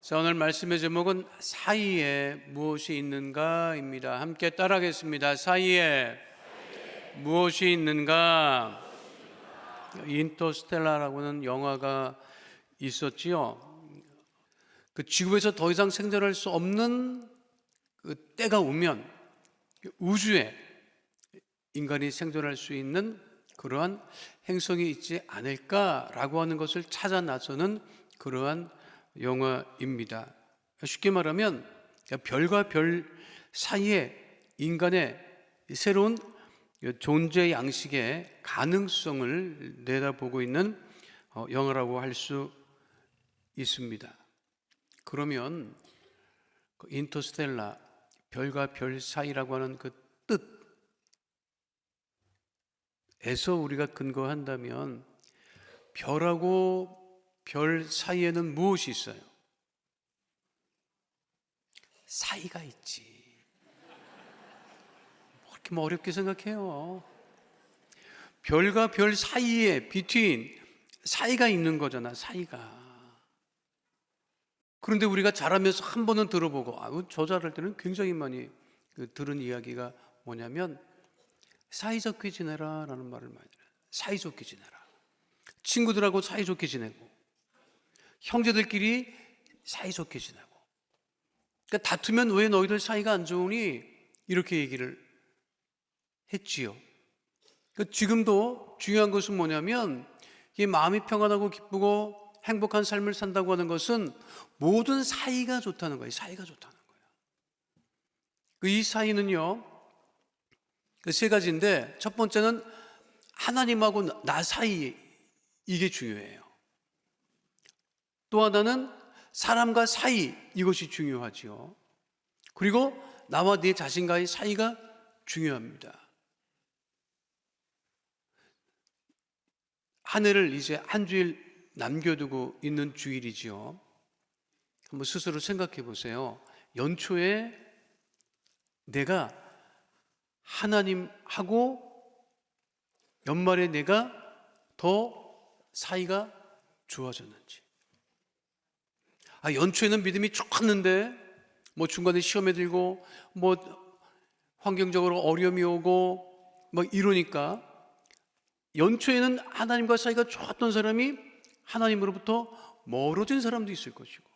자, 오늘 말씀의 제목은 사이에 무엇이 있는가입니다. 함께 따라하겠습니다. 사이에 무엇이 있는가? 인터스텔라라고는 영화가 있었지요. 그 지구에서 더 이상 생존할 수 없는 그 때가 오면 우주에 인간이 생존할 수 있는 그러한 행성이 있지 않을까라고 하는 것을 찾아 나서는 그러한 영화입니다. 쉽게 말하면 별과 별 사이에 인간의 새로운 존재 양식의 가능성을 내다보고 있는 영화라고 할 수 있습니다. 그러면 인터스텔라, 별과 별 사이라고 하는 그 뜻에서 우리가 근거한다면 별하고 별 사이에는 무엇이 있어요? 사이가 있지. 그렇게 어렵게 생각해요. 별과 별 사이에 between 사이가 있는 거잖아. 사이가. 그런데 우리가 자라면서 한 번은 들어보고 저 자랄 때는 굉장히 많이 들은 이야기가 뭐냐면 사이좋게 지내라 라는 말을 많이 들어요. 사이좋게 지내라. 친구들하고 사이좋게 지내고 형제들끼리 사이좋게 지내고. 그러니까 다투면 왜 너희들 사이가 안 좋으니? 이렇게 얘기를 했지요. 그러니까 지금도 중요한 것은 뭐냐면 이 마음이 평안하고 기쁘고 행복한 삶을 산다고 하는 것은 모든 사이가 좋다는 거예요. 사이가 좋다는 거예요. 이 사이는요, 세 가지인데 첫 번째는 하나님하고 나 사이, 이게 중요해요. 또 하나는 사람과 사이, 이것이 중요하지요. 그리고 나와 네 자신과의 사이가 중요합니다. 한 해를 이제 한 주일 남겨두고 있는 주일이지요. 한번 스스로 생각해 보세요. 연초에 내가 하나님하고 연말에 내가 더 사이가 좋아졌는지. 연초에는 믿음이 좋았는데 중간에 시험에 들고 환경적으로 어려움이 오고 이러니까 연초에는 하나님과 사이가 좋았던 사람이 하나님으로부터 멀어진 사람도 있을 것이고,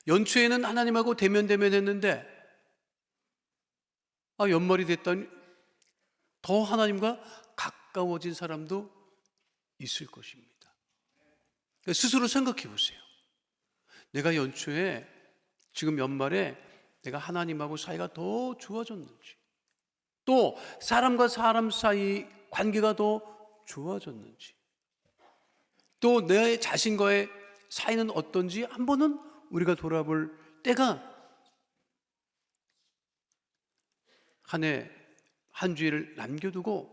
연초에는 하나님하고 대면했는데 연말이 됐더니 더 하나님과 가까워진 사람도 있을 것입니다. 그러니까 스스로 생각해 보세요. 내가 연초에 지금 연말에 내가 하나님하고 사이가 더 좋아졌는지, 또 사람과 사람 사이 관계가 더 좋아졌는지, 또 내 자신과의 사이는 어떤지 한 번은 우리가 돌아볼 때가 한 해 한 주일을 남겨두고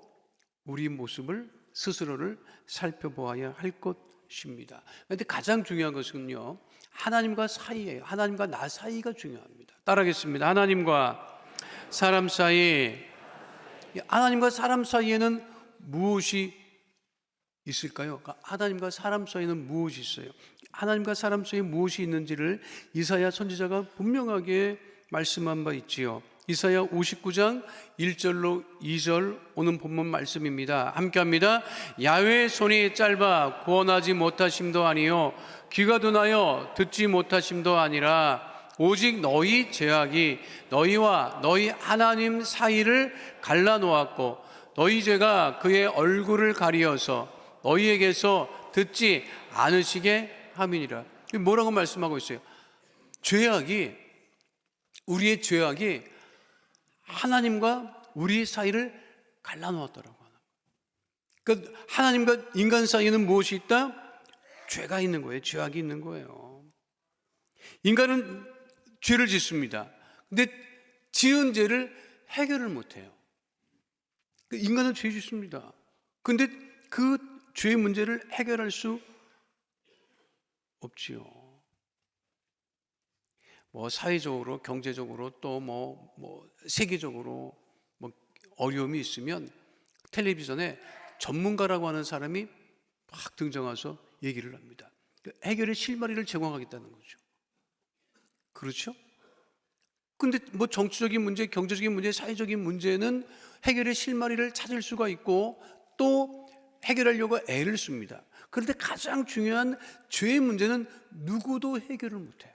우리 모습을 스스로를 살펴보아야 할 것입니다. 그런데 가장 중요한 것은요, 하나님과 사이예요. 하나님과 나 사이가 중요합니다. 따라하겠습니다. 하나님과 사람 사이. 하나님과 사람 사이에는 무엇이 있을까요? 하나님과 사람 사이에는 무엇이 있어요? 하나님과 사람 사이에 무엇이 있는지를 이사야 선지자가 분명하게 말씀한 바 있지요. 이사야 59장 1절로 2절 오는 본문 말씀입니다. 함께 합니다. 야훼의 손이 짧아 구원하지 못하심도 아니요 귀가 둔하여 듣지 못하심도 아니라 오직 너희 죄악이 너희와 너희 하나님 사이를 갈라놓았고 너희 죄가 그의 얼굴을 가리어서 너희에게서 듣지 않으시게 함이니라. 뭐라고 말씀하고 있어요? 우리의 죄악이 하나님과 우리 사이를 갈라놓았더라고 하는 거예요. 그러니까 하나님과 인간 사이에는 무엇이 있다? 죄가 있는 거예요. 죄악이 있는 거예요. 인간은 죄를 짓습니다. 근데 지은 죄를 해결을 못해요. 인간은 죄 짓습니다. 근데 그 죄의 문제를 해결할 수 없지요. 사회적으로, 경제적으로 또 세계적으로 어려움이 있으면 텔레비전에 전문가라고 하는 사람이 막 등장해서 얘기를 합니다. 해결의 실마리를 제공하겠다는 거죠. 그렇죠? 근데 뭐 정치적인 문제, 경제적인 문제, 사회적인 문제는 해결의 실마리를 찾을 수가 있고 또 해결하려고 애를 씁니다. 그런데 가장 중요한 죄의 문제는 누구도 해결을 못해요.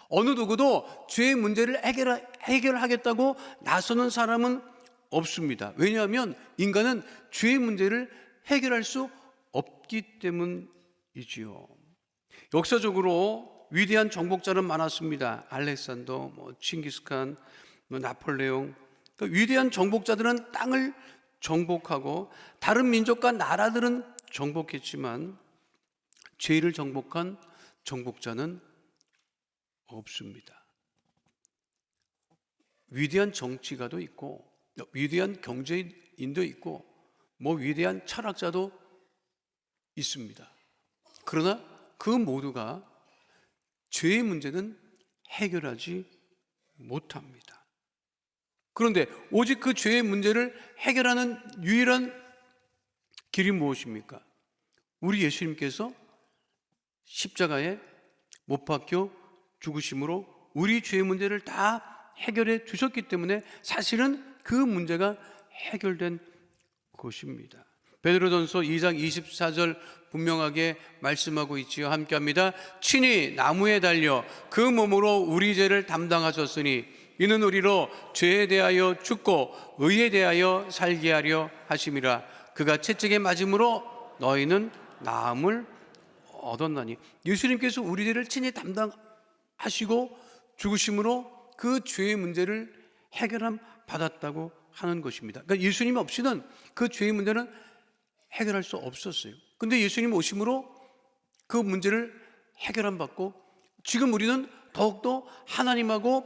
어느 누구도 죄의 문제를 해결하겠다고 나서는 사람은 없습니다. 왜냐하면 인간은 죄의 문제를 해결할 수 없기 때문이지요. 역사적으로 위대한 정복자는 많았습니다. 알렉산더, 칭기스칸, 나폴레옹. 그러니까 위대한 정복자들은 땅을 정복하고 다른 민족과 나라들은 정복했지만 죄를 정복한 정복자는 없습니다. 위대한 정치가도 있고 위대한 경제인도 있고 위대한 철학자도 있습니다. 그러나 그 모두가 죄의 문제는 해결하지 못합니다. 그런데 오직 그 죄의 문제를 해결하는 유일한 길이 무엇입니까? 우리 예수님께서 십자가에 못 박혀 죽으심으로 우리 죄의 문제를 다 해결해 주셨기 때문에 사실은 그 문제가 해결된 것입니다. 베드로전서 2장 24절 분명하게 말씀하고 있지요. 함께합니다. 친히 나무에 달려 그 몸으로 우리 죄를 담당하셨으니 이는 우리로 죄에 대하여 죽고 의에 대하여 살게 하려 하심이라. 그가 채찍에 맞음으로 너희는 나음을 얻었나니. 예수님께서 우리 죄를 친히 담당하시고 죽으심으로 그 죄의 문제를 해결함 받았다고 하는 것입니다. 그러니까 예수님 없이는 그 죄의 문제는 해결할 수 없었어요. 근데 예수님 오심으로 그 문제를 해결함 받고 지금 우리는 더욱더 하나님하고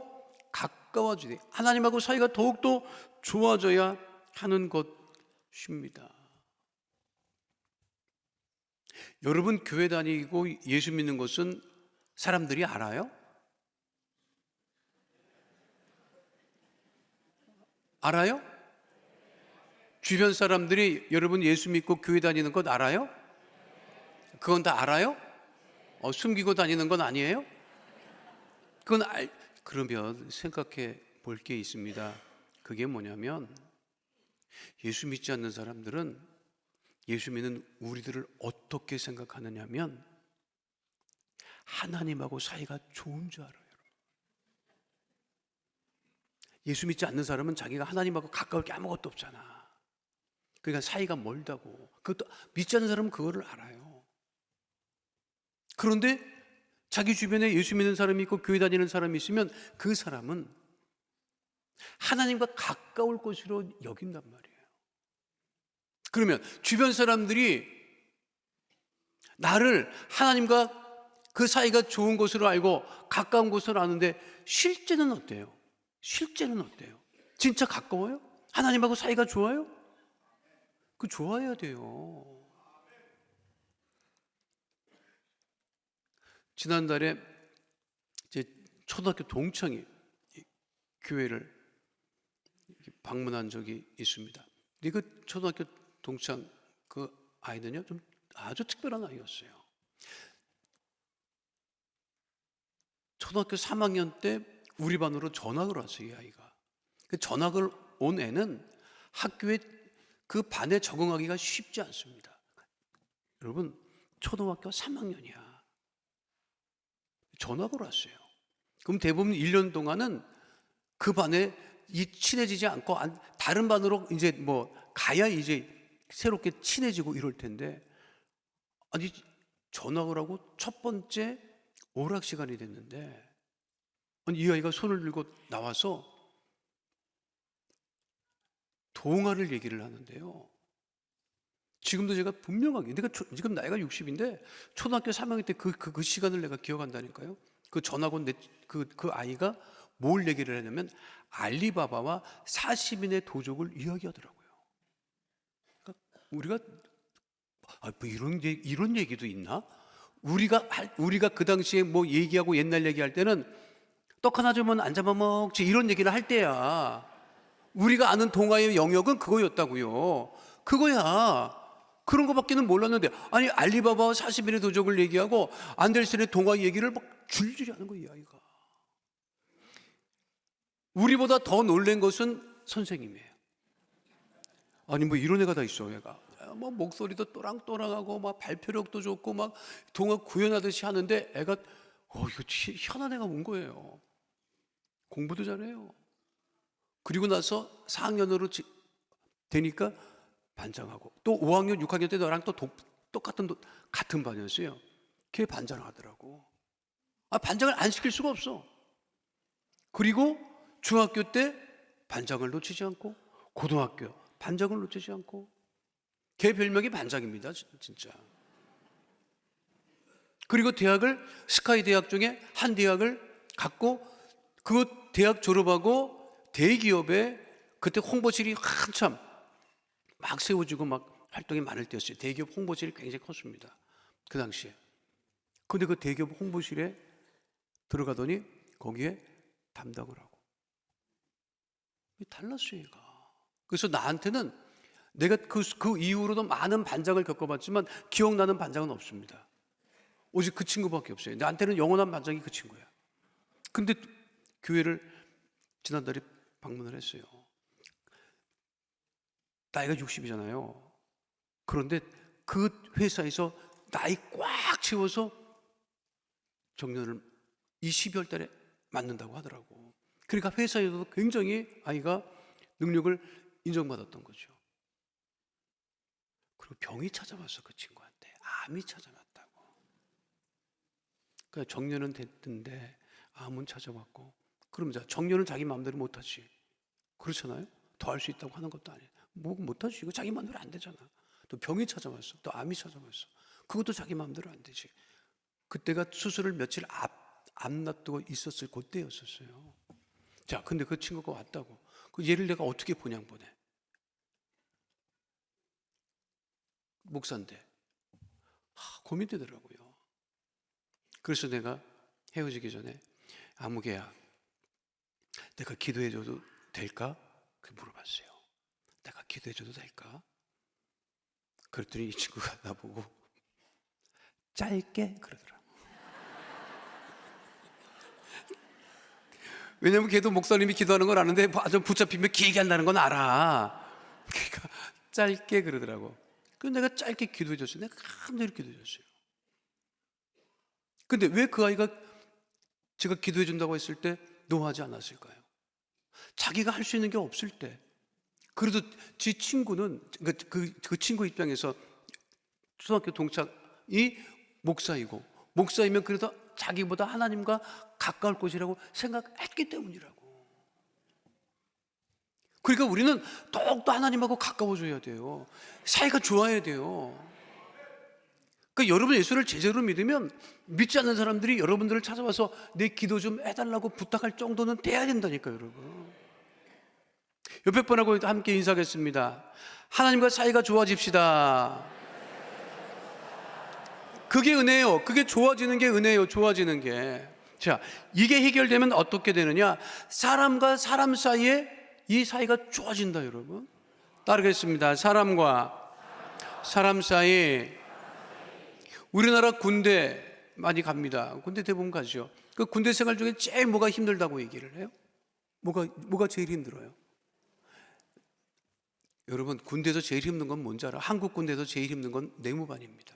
가까워지되 하나님하고 사이가 더욱더 좋아져야 하는 것입니다. 여러분 교회 다니고 예수 믿는 것은 사람들이 알아요? 알아요? 주변 사람들이 여러분 예수 믿고 교회 다니는 것 알아요? 그건 다 알아요? 숨기고 다니는 건 아니에요? 그러면 생각해 볼 게 있습니다. 그게 뭐냐면 예수 믿지 않는 사람들은 예수 믿는 우리들을 어떻게 생각하느냐면 하나님하고 사이가 좋은 줄 알아요. 예수 믿지 않는 사람은 자기가 하나님하고 가까울 게 아무것도 없잖아. 그러니까 사이가 멀다고. 그것도 믿지 않는 사람은 그거를 알아요. 그런데 자기 주변에 예수 믿는 사람이 있고 교회 다니는 사람이 있으면 그 사람은 하나님과 가까울 것으로 여긴단 말이에요. 그러면 주변 사람들이 나를 하나님과 그 사이가 좋은 것으로 알고 가까운 것으로 아는데 실제는 어때요? 실제는 어때요? 진짜 가까워요? 하나님하고 사이가 좋아요? 그 좋아야 돼요. 지난달에 제 초등학교 동창이 교회를 방문한 적이 있습니다. 근데 그 초등학교 동창 그 아이는요 좀 아주 특별한 아이였어요. 초등학교 3학년 때 우리 반으로 전학을 왔어요. 이 아이가. 그 전학을 온 애는 학교에 그 반에 적응하기가 쉽지 않습니다. 여러분 초등학교 3학년이야. 전학을 왔어요. 그럼 대부분 1년 동안은 그 반에 친해지지 않고 다른 반으로 이제 가야 이제 새롭게 친해지고 이럴 텐데 아니 전학을 하고 첫 번째 오락 시간이 됐는데 아니 이 아이가 손을 들고 나와서 동화를 얘기를 하는데요. 지금도 제가 분명하게 내가 지금 나이가 60인데 초등학교 3학년 때 그 시간을 내가 기억한다니까요. 그 전학 온 그 아이가 뭘 얘기를 하냐면 알리바바와 40인의 도적을 이야기하더라고요. 그러니까 우리가 이런 얘기도 있나? 우리가 그 당시에 얘기하고 옛날 얘기할 때는 떡 하나 주면 안 잡아먹지 이런 얘기를 할 때야. 우리가 아는 동화의 영역은 그거였다고요. 그거야. 그런 거밖에는 몰랐는데 아니 알리바바와 40인의 도적을 얘기하고 안델센의 동화 얘기를 막 줄줄이 하는 거예요, 이 아이가. 우리보다 더 놀란 것은 선생님이에요. 아니 뭐 이런 애가 다 있어. 얘가 뭐 목소리도 또랑또랑하고 막 발표력도 좋고 막 동화 구현하듯이 하는데 애가 이거 희한한 애가 온 거예요. 공부도 잘해요. 그리고 나서 4학년으로 되니까 반장하고, 또 5학년 6학년 때 너랑 또 같은 반이었어요. 걔 반장을 하더라고. 반장을 안 시킬 수가 없어. 그리고 중학교 때 반장을 놓치지 않고, 고등학교 반장을 놓치지 않고, 걔 별명이 반장입니다, 진짜. 그리고 대학을, 스카이 대학 중에 한 대학을 갖고, 그 대학 졸업하고 대기업에, 그때 홍보실이 한참 막 세워지고 막 활동이 많을 때였어요. 대기업 홍보실이 굉장히 컸습니다, 그 당시에. 근데 그 대기업 홍보실에 들어가더니 거기에 담당을 하고. 달랐어요, 얘가. 그래서 나한테는, 내가 그 이후로도 많은 반장을 겪어봤지만 기억나는 반장은 없습니다. 오직 그 친구밖에 없어요. 나한테는 영원한 반장이 그 친구야. 근데 교회를 지난달에 방문을 했어요. 나이가 60이잖아요. 그런데 그 회사에서 나이 꽉 채워서 정년을 이 12월 달에 맞는다고 하더라고. 그러니까 회사에서도 굉장히 아이가 능력을 인정받았던 거죠. 그리고 병이 찾아왔어, 그 친구한테. 암이 찾아왔다고. 그러니까 정년은 됐는데 암은 찾아왔고. 그럼 정년은 자기 마음대로 못하지. 그렇잖아요. 더 할 수 있다고 하는 것도 아니에요. 뭐 못하지. 이거 자기 마음대로 안 되잖아. 또 병이 찾아왔어. 또 암이 찾아왔어. 그것도 자기 마음대로 안 되지. 그때가 수술을 며칠 앞놔두고 있었을 그때였었어요. 자, 근데 그 친구가 왔다고. 그 얘를 내가 어떻게 보냐 보내. 목사인데 고민되더라고요. 그래서 내가 헤어지기 전에, 아무개야, 내가 기도해줘도 될까? 그 물어봤어요. 내가 기도해줘도 될까? 그랬더니 이 친구가 나보고 짧게 그러더라. 왜냐면 걔도 목사님이 기도하는 걸 아는데 좀 붙잡히면 길게 한다는 건 알아. 그러니까 짧게 그러더라고. 그래서 내가 짧게 기도해줬어요. 내가 감사히 기도해줬어요. 근데 왜 그 아이가 제가 기도해준다고 했을 때 노하지 않았을까요? 자기가 할 수 있는 게 없을 때. 그래도 지 친구는, 그 친구 입장에서 초등학교 동창이 목사이고, 목사이면 그래도 자기보다 하나님과 가까울 것이라고 생각했기 때문이라고. 그러니까 우리는 더욱더 하나님하고 가까워져야 돼요. 사이가 좋아야 돼요. 그러니까 여러분 예수를 제대로 믿으면 믿지 않는 사람들이 여러분들을 찾아와서 내 기도 좀 해달라고 부탁할 정도는 돼야 된다니까요, 여러분. 옆에 분하고 함께 인사하겠습니다. 하나님과 사이가 좋아집시다. 그게 은혜예요. 그게 좋아지는 게 은혜예요. 좋아지는 게. 자, 이게 해결되면 어떻게 되느냐? 사람과 사람 사이에 이 사이가 좋아진다, 여러분. 따르겠습니다. 사람과 사람 사이. 우리나라 군대 많이 갑니다. 군대 대부분 가죠. 그 군대 생활 중에 제일 뭐가 힘들다고 얘기를 해요? 뭐가 제일 힘들어요? 여러분, 군대에서 제일 힘든 건 뭔지 알아? 한국 군대에서 제일 힘든 건 내무반입니다.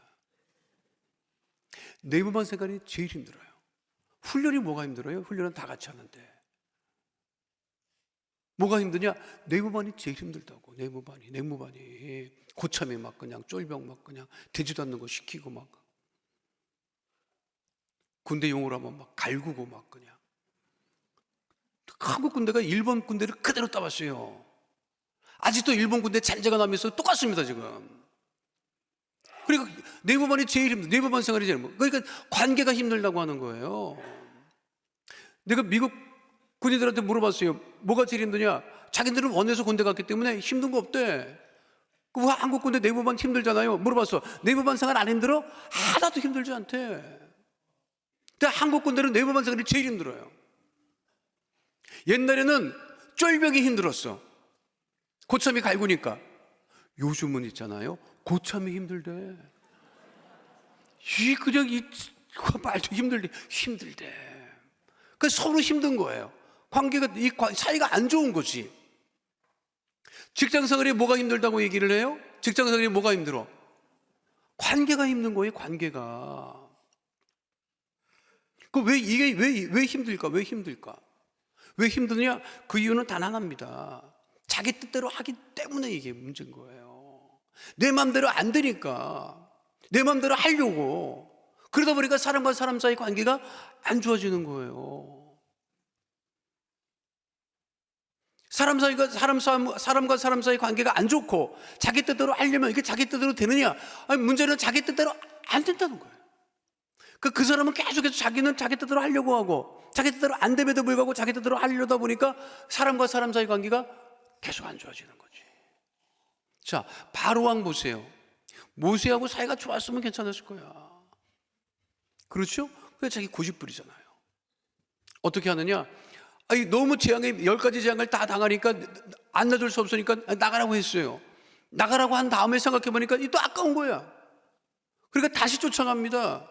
내무반 생활이 제일 힘들어요. 훈련이 뭐가 힘들어요? 훈련은 다 같이 하는데. 뭐가 힘드냐? 내무반이 제일 힘들다고. 내무반이 고참에 막 그냥 쫄병 막 그냥 되지도 않는 거 시키고 막, 군대 용어로 하면 막 갈구고 막 그냥. 한국 군대가 일본 군대를 그대로 따왔어요. 아직도 일본 군대 잔재가 나면서 똑같습니다, 지금. 그러니까 내무반이 제일 힘들어. 내무반 생활이 제일 힘들어. 그러니까 관계가 힘들다고 하는 거예요. 내가 미국 군인들한테 물어봤어요. 뭐가 제일 힘드냐? 자기들은 원해서 군대 갔기 때문에 힘든 거 없대. 그 한국 군대 내무반 힘들잖아요. 물어봤어. 내무반 생활 안 힘들어? 하나도 힘들지 않대. 근데 한국 군대는 내무반 생활이 제일 힘들어요. 옛날에는 쫄병이 힘들었어. 고참이 갈구니까. 요즘은 있잖아요. 고참이 힘들대. 그냥 그 말도 힘들대. 그 서로 힘든 거예요. 관계가, 사이가 안 좋은 거지. 직장 생활이 뭐가 힘들다고 얘기를 해요? 직장 생활이 뭐가 힘들어? 관계가 힘든 거예요, 관계가. 왜 힘들까? 왜 힘들까? 왜 힘드냐? 그 이유는 단 하나입니다. 자기 뜻대로 하기 때문에 이게 문제인 거예요. 내 마음대로 안 되니까, 내 마음대로 하려고. 그러다 보니까 사람과 사람 사이 관계가 안 좋아지는 거예요. 사람과 사람 사이 관계가 안 좋고 자기 뜻대로 하려면 이게 자기 뜻대로 되느냐? 아니, 문제는 자기 뜻대로 안 된다는 거예요. 그 사람은 계속해서 자기는 자기 뜻대로 하려고 하고 자기 뜻대로 안 됨에도 불구하고 자기 뜻대로 하려다 보니까 사람과 사람 사이 관계가 계속 안 좋아지는 거지. 자, 바로왕 보세요. 모세하고 사이가 좋았으면 괜찮았을 거야. 그렇죠? 그래서 자기 고집 부리잖아요. 어떻게 하느냐? 아니, 너무 10가지 재앙을 다 당하니까 안 놔줄 수 없으니까 나가라고 했어요. 나가라고 한 다음에 생각해보니까 또 아까운 거야. 그러니까 다시 쫓아갑니다.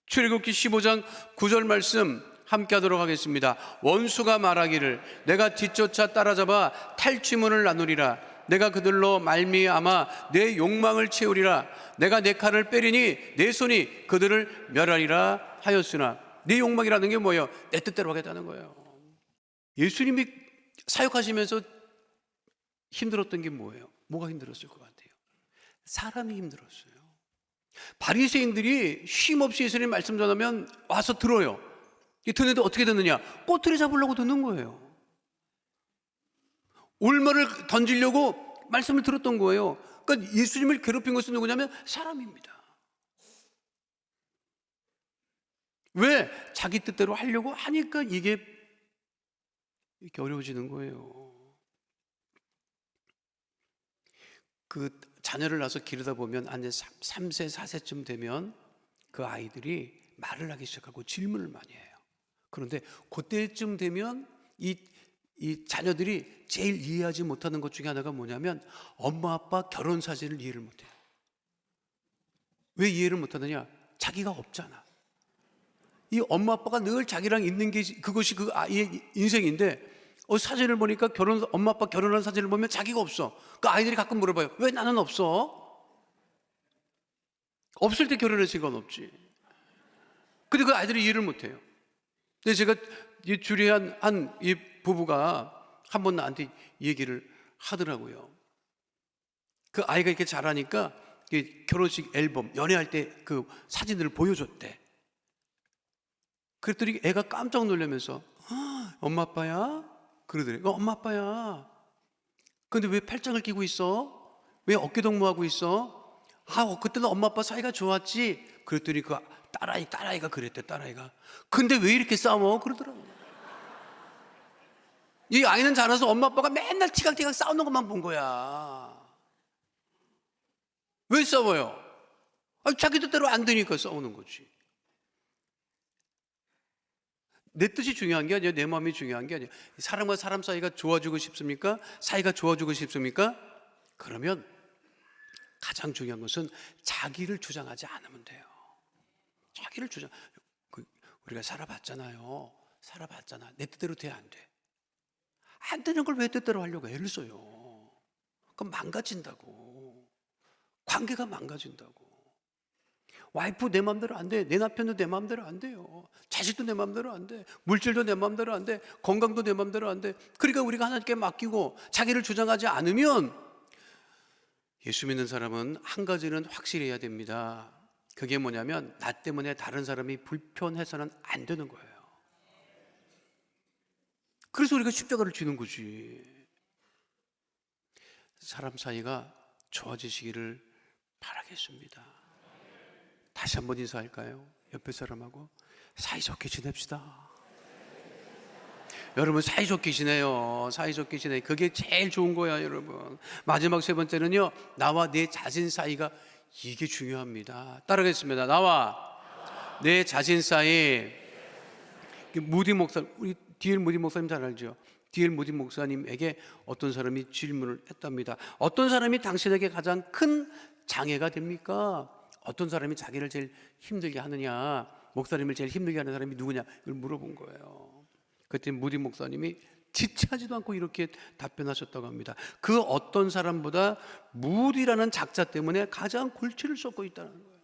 출애굽기 15장 9절 말씀 함께 하도록 하겠습니다. 원수가 말하기를 내가 뒤쫓아 따라잡아 탈취문을 나누리라. 내가 그들로 말미암아 내 욕망을 채우리라. 내가 내 칼을 빼리니 내 손이 그들을 멸하리라 하였으나. 내 욕망이라는 게 뭐예요? 내 뜻대로 하겠다는 거예요. 예수님이 사역하시면서 힘들었던 게 뭐예요? 뭐가 힘들었을 것 같아요? 사람이 힘들었어요. 바리새인들이 쉼없이 예수님 말씀 전하면 와서 들어요. 듣는데 어떻게 듣느냐? 꼬투리 잡으려고 듣는 거예요. 올무를 던지려고 말씀을 들었던 거예요. 그러니까 예수님을 괴롭힌 것은 누구냐면 사람입니다. 왜? 자기 뜻대로 하려고 하니까 이게 이렇게 어려워지는 거예요. 그 자녀를 낳아서 기르다 보면 한 3세, 4세쯤 되면 그 아이들이 말을 하기 시작하고 질문을 많이 해요. 그런데 그때쯤 되면 이 자녀들이 제일 이해하지 못하는 것 중에 하나가 뭐냐면 엄마 아빠 결혼 사진을 이해를 못해요. 왜 이해를 못하느냐? 자기가 없잖아. 이 엄마 아빠가 늘 자기랑 있는 게 그것이 그 아이의 인생인데 사진을 보니까 엄마 아빠 결혼한 사진을 보면 자기가 없어. 그 아이들이 가끔 물어봐요. 왜 나는 없어? 없을 때 결혼했을 건 없지. 근데 그 아이들이 이해를 못해요. 근데 제가 이 주례한 이 부부가 한 번 나한테 얘기를 하더라고요. 그 아이가 이렇게 자라니까 결혼식 앨범 연애할 때 그 사진들을 보여줬대. 그랬더니 애가 깜짝 놀라면서 엄마 아빠야? 그러더래. 엄마 아빠야. 근데 왜 팔짱을 끼고 있어? 왜 어깨동무하고 있어? 그때는 엄마 아빠 사이가 좋았지. 그랬더니 그 딸아이가 그랬대. 딸아이가. 근데 왜 이렇게 싸워? 그러더라고. 이 아이는 자라서 엄마 아빠가 맨날 티각티각 싸우는 것만 본 거야. 왜 싸워요? 자기 뜻대로 안 되니까 싸우는 거지. 내 뜻이 중요한 게 아니에요. 내 마음이 중요한 게 아니에요. 사람과 사람 사이가 좋아지고 싶습니까? 사이가 좋아지고 싶습니까? 그러면 가장 중요한 것은 자기를 주장하지 않으면 돼요. 자기를 우리가 살아봤잖아요. 내 뜻대로 돼, 안 돼? 안 되는 걸 왜 뜻대로 하려고 애를 써요? 그럼 망가진다고. 관계가 망가진다고. 와이프 내 마음대로 안 돼. 내 남편도 내 마음대로 안 돼요. 자식도 내 마음대로 안 돼. 물질도 내 마음대로 안 돼. 건강도 내 마음대로 안 돼. 그러니까 우리가 하나님께 맡기고 자기를 주장하지 않으면 예수 믿는 사람은 한 가지는 확실해야 됩니다. 그게 뭐냐면 나 때문에 다른 사람이 불편해서는 안 되는 거예요. 그래서 우리가 십자가를 지는 거지. 사람 사이가 좋아지시기를 바라겠습니다. 다시 한번 인사할까요? 옆에 사람하고 사이좋게 지냅시다. 여러분 사이좋게 지내요. 사이좋게 지내. 그게 제일 좋은 거야, 여러분. 마지막 세 번째는요, 나와 내 자신 사이가 이게 중요합니다. 따라하겠습니다. 나와 내 자신 사이. 무디 목사, 우리 D.L. 무디 목사님 잘 알죠? D.L. 무디 목사님에게 어떤 사람이 질문을 했답니다. 어떤 사람이 당신에게 가장 큰 장애가 됩니까? 어떤 사람이 자기를 제일 힘들게 하느냐, 목사님을 제일 힘들게 하는 사람이 누구냐, 이걸 물어본 거예요. 그때 무디 목사님이 지체하지도 않고 이렇게 답변하셨다고 합니다. 그 어떤 사람보다 무디라는 작자 때문에 가장 골치를 쏟고 있다는 거예요.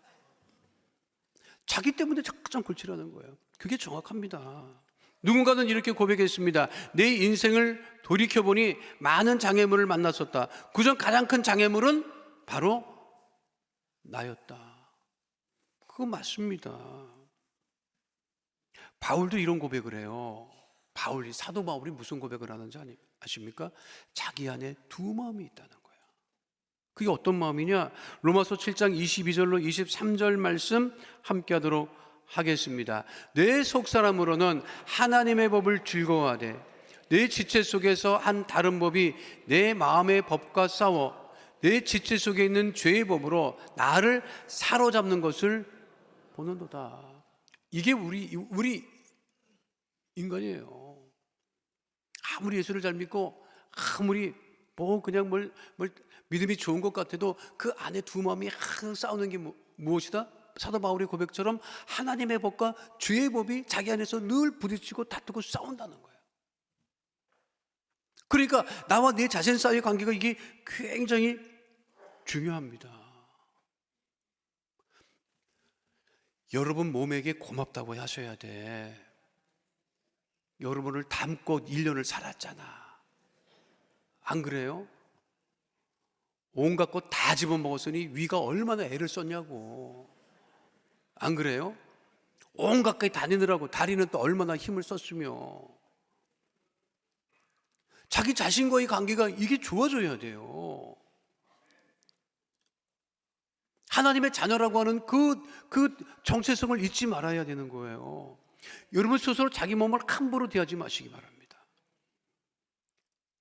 자기 때문에 가장 골치를 하는 거예요. 그게 정확합니다. 누군가는 이렇게 고백했습니다. 내 인생을 돌이켜보니 많은 장애물을 만났었다. 그중 가장 큰 장애물은 바로 나였다. 그거 맞습니다. 바울도 이런 고백을 해요. 사도 바울이 무슨 고백을 하는지 아십니까? 자기 안에 두 마음이 있다는 거예요. 그게 어떤 마음이냐? 로마서 7장 22절로 23절 말씀 함께 하도록 하겠습니다. 내 속사람으로는 하나님의 법을 즐거워하되 내 지체 속에서 한 다른 법이 내 마음의 법과 싸워 내 지체 속에 있는 죄의 법으로 나를 사로잡는 것을 보는도다. 이게 우리 인간이에요. 아무리 예수를 잘 믿고 아무리 그냥 뭘 믿음이 좋은 것 같아도 그 안에 두 마음이 항상 싸우는 게 무엇이다? 사도 바울의 고백처럼 하나님의 법과 죄의 법이 자기 안에서 늘 부딪히고 다투고 싸운다는 거예요. 그러니까 나와 내 자신 사이의 관계가 이게 굉장히 중요합니다. 여러분 몸에게 고맙다고 하셔야 돼. 여러분을 닮고 1년을 살았잖아. 안 그래요? 온갖 것 다 집어먹었으니 위가 얼마나 애를 썼냐고. 안 그래요? 온갖 게 다니느라고 다리는 또 얼마나 힘을 썼으며. 자기 자신과의 관계가 이게 좋아져야 돼요. 하나님의 자녀라고 하는 그 정체성을 잊지 말아야 되는 거예요. 여러분 스스로 자기 몸을 함부로 대하지 마시기 바랍니다.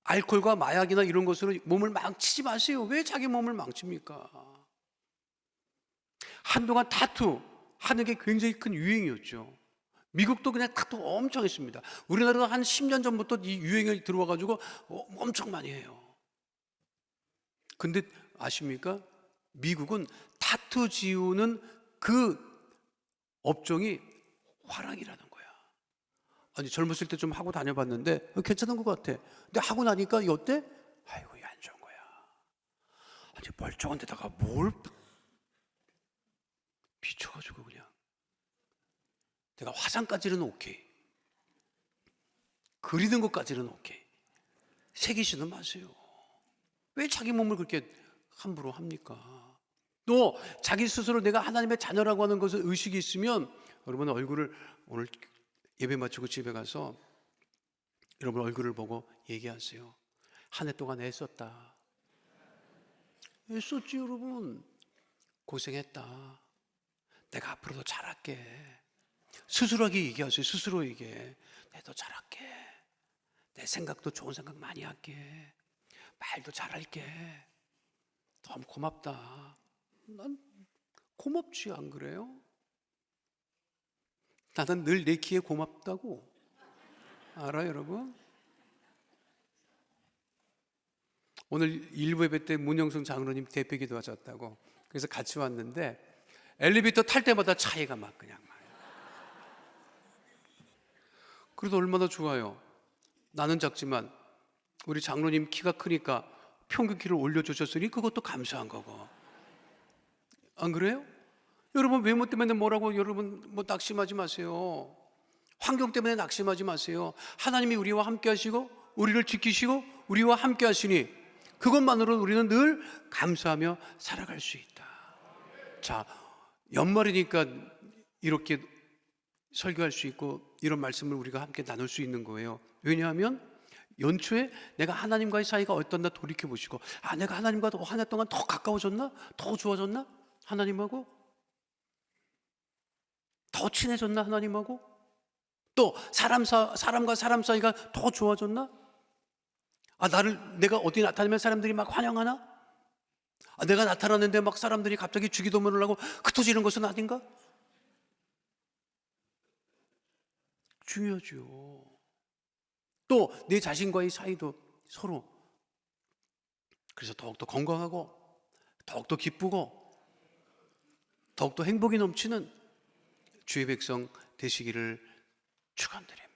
알코올과 마약이나 이런 것으로 몸을 망치지 마세요. 왜 자기 몸을 망칩니까? 한동안 타투 하는 게 굉장히 큰 유행이었죠. 미국도 그냥 타투 엄청 했습니다. 우리나라도 한 10년 전부터 이 유행이 들어와가지고 엄청 많이 해요. 근데 아십니까? 미국은 타투 지우는 그 업종이 화랑이라는 거야. 아니 젊었을 때 좀 하고 다녀봤는데 괜찮은 것 같아. 근데 하고 나니까 이 어때? 아이고 이게 안 좋은 거야. 아니 멀쩡한 데다가 뭘 비춰가지고 그냥. 내가 화장까지는 오케이. 그리는 것까지는 오케이. 새기지는 마세요. 왜 자기 몸을 그렇게 함부로 합니까? 또 자기 스스로 내가 하나님의 자녀라고 하는 것을 의식이 있으면 여러분 얼굴을 오늘 예배 마치고 집에 가서 여러분 얼굴을 보고 얘기하세요. 한 해 동안 애썼다. 애썼지 여러분. 고생했다. 내가 앞으로도 잘할게. 스스로에게 얘기하세요. 스스로에게. 내가 더 잘할게. 내 생각도 좋은 생각 많이 할게. 말도 잘할게. 너무 고맙다. 난 고맙지 안 그래요? 나는 늘 내 키에 고맙다고. 알아요 여러분? 오늘 일부 예배 때 문영승 장로님 대표기도 하셨다고. 그래서 같이 왔는데 엘리베이터 탈 때마다 차이가 막 그냥 그래도 얼마나 좋아요. 나는 작지만 우리 장로님 키가 크니까 평균 키를 올려주셨으니 그것도 감사한 거고. 안 그래요? 여러분 외모 때문에 뭐라고 여러분 낙심하지 마세요. 환경 때문에 낙심하지 마세요. 하나님이 우리와 함께 하시고 우리를 지키시고 우리와 함께 하시니 그것만으로 우리는 늘 감사하며 살아갈 수 있다. 자, 연말이니까 이렇게 설교할 수 있고 이런 말씀을 우리가 함께 나눌 수 있는 거예요. 왜냐하면 연초에 내가 하나님과의 사이가 어떤가 돌이켜보시고 내가 하나님과 한 해 동안 더 가까워졌나? 더 좋아졌나? 하나님하고? 더 친해졌나? 하나님하고? 또 사람과 사람 사이가 더 좋아졌나? 내가 어디 나타나면 사람들이 막 환영하나? 내가 나타났는데 막 사람들이 갑자기 주기도문을 하고 흩어지는 것은 아닌가? 중요하죠. 또 내 자신과의 사이도 서로 그래서 더욱더 건강하고 더욱더 기쁘고 더욱더 행복이 넘치는 주의 백성 되시기를 축원드립니다.